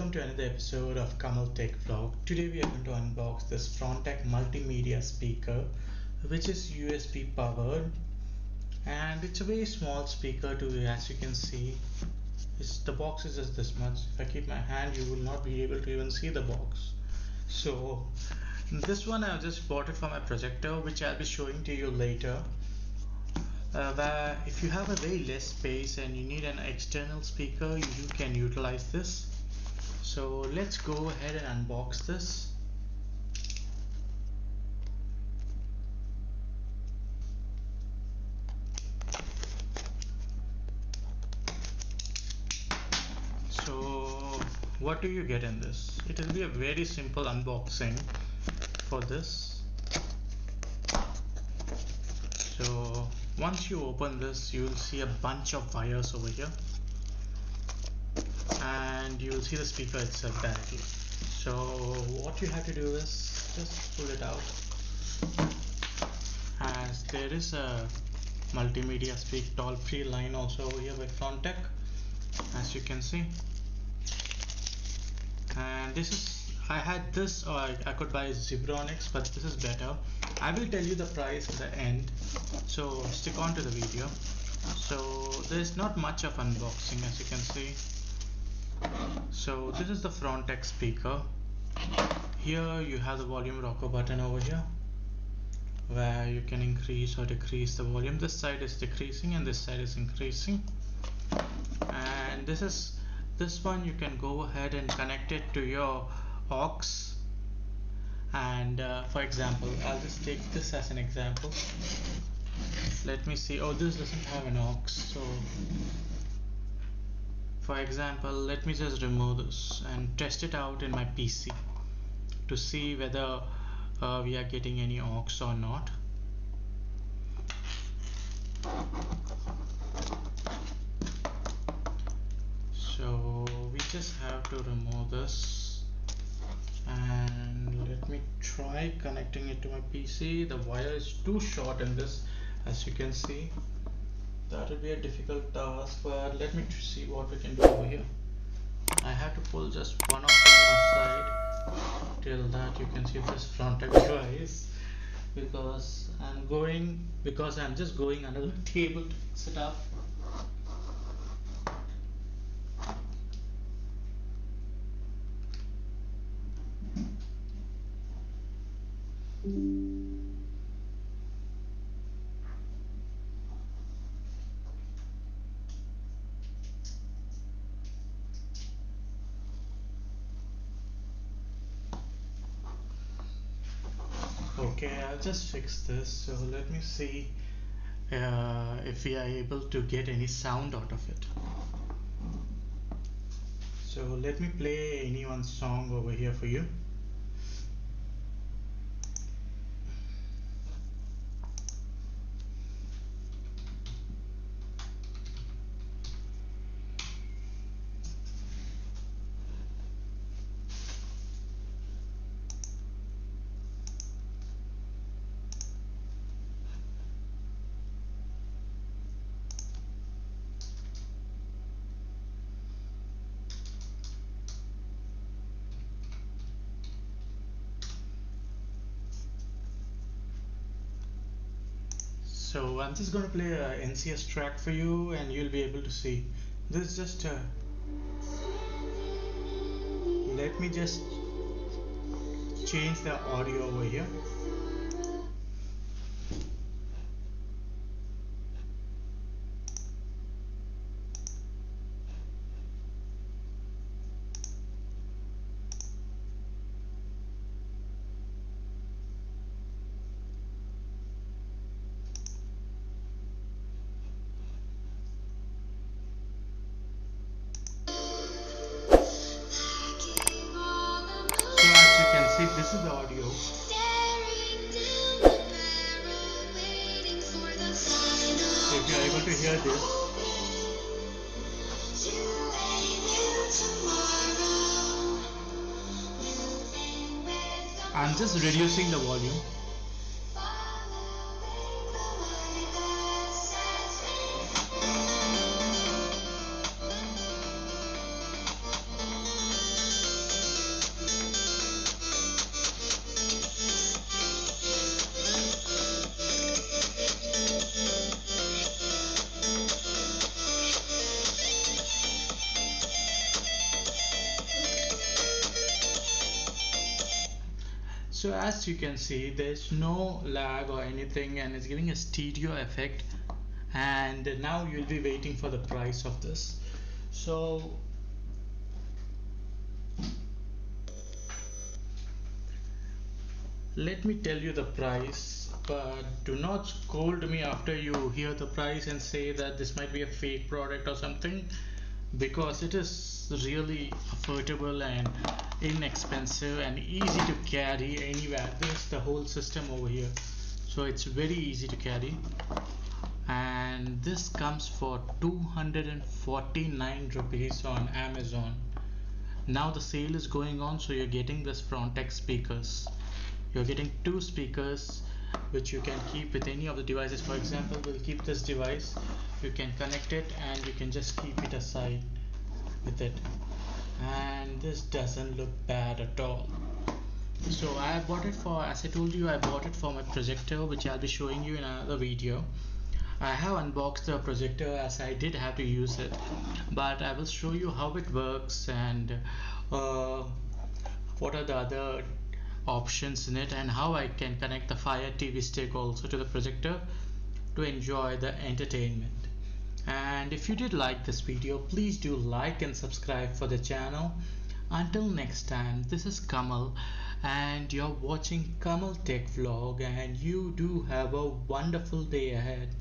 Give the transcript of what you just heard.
welcome to another episode of kamaltechvlog. Today we are going to unbox this Frontech multimedia speaker, which is USB powered, and it's a very small speaker too. As you can see, the box is just this much. If I keep my hand, you will not be able to even see the box. So this one I just bought it for my projector, which I'll be showing to you later. Where if you have a very less space and you need an external speaker, you can utilize this. So let's go ahead and unbox this. So what do you get in this? It will be a very simple unboxing for this. So once you open this, you will see a bunch of wires over here, and you will see the speaker itself directly. So what you have to do is just pull it out, as there is a multimedia speak toll-free line also over here by Frontech, as you can see. And this is, I had this, or I could buy Zebronics, but this is better. I will tell you the price at the end, so stick on to the video. So there's not much of unboxing, as you can see. So this is the Frontech speaker. Here you have the volume rocker button over here, where you can increase or decrease the volume. This side is decreasing and this side is increasing. And this one you can go ahead and connect it to your aux. And for example, I'll just take this as an example. Let me see. Oh, this doesn't have an aux. So for example, let me just remove this and test it out in my PC to see whether we are getting any aux or not. So we just have to remove this, and let me try connecting it to my PC. The wire is too short in this, as you can see. That will be a difficult task, but let me see what we can do over here. I have to pull just one of them aside. Till that you can see this Frontech device, because I'm just going under the table to fix it up. Okay, I'll just fix this. So let me see if we are able to get any sound out of it. So let me play any one song over here for you. So I'm just going to play a NCS track for you, and you'll be able to see. This is just let me just change the audio over here. See, this is the audio. So if you are able to hear this, I'm just reducing the volume. So as you can see, there's no lag or anything, and it's giving a stereo effect. And now you'll be waiting for the price of this. So let me tell you the price, but do not scold me after you hear the price and say that this might be a fake product or something, because it is really affordable and inexpensive and easy to carry anywhere. This is the whole system over here, so it's very easy to carry. And this comes for 249 rupees on Amazon. Now the sale is going on, so you're getting this Frontex speakers. You're getting two speakers which you can keep with any of the devices. For example, we'll keep this device, you can connect it and you can just keep it aside with it, and this doesn't look bad at all. So I bought it for, as I told you, I bought it for my projector, which I'll be showing you in another video. I have unboxed the projector as I did have to use it, but I will show you how it works and what are the other options in it, and how I can connect the Fire TV stick also to the projector to enjoy the entertainment. And if you did like this video, please do like and subscribe for the channel. Until next time, this is Kamal and you're watching Kamal Tech Vlog, and you do have a wonderful day ahead.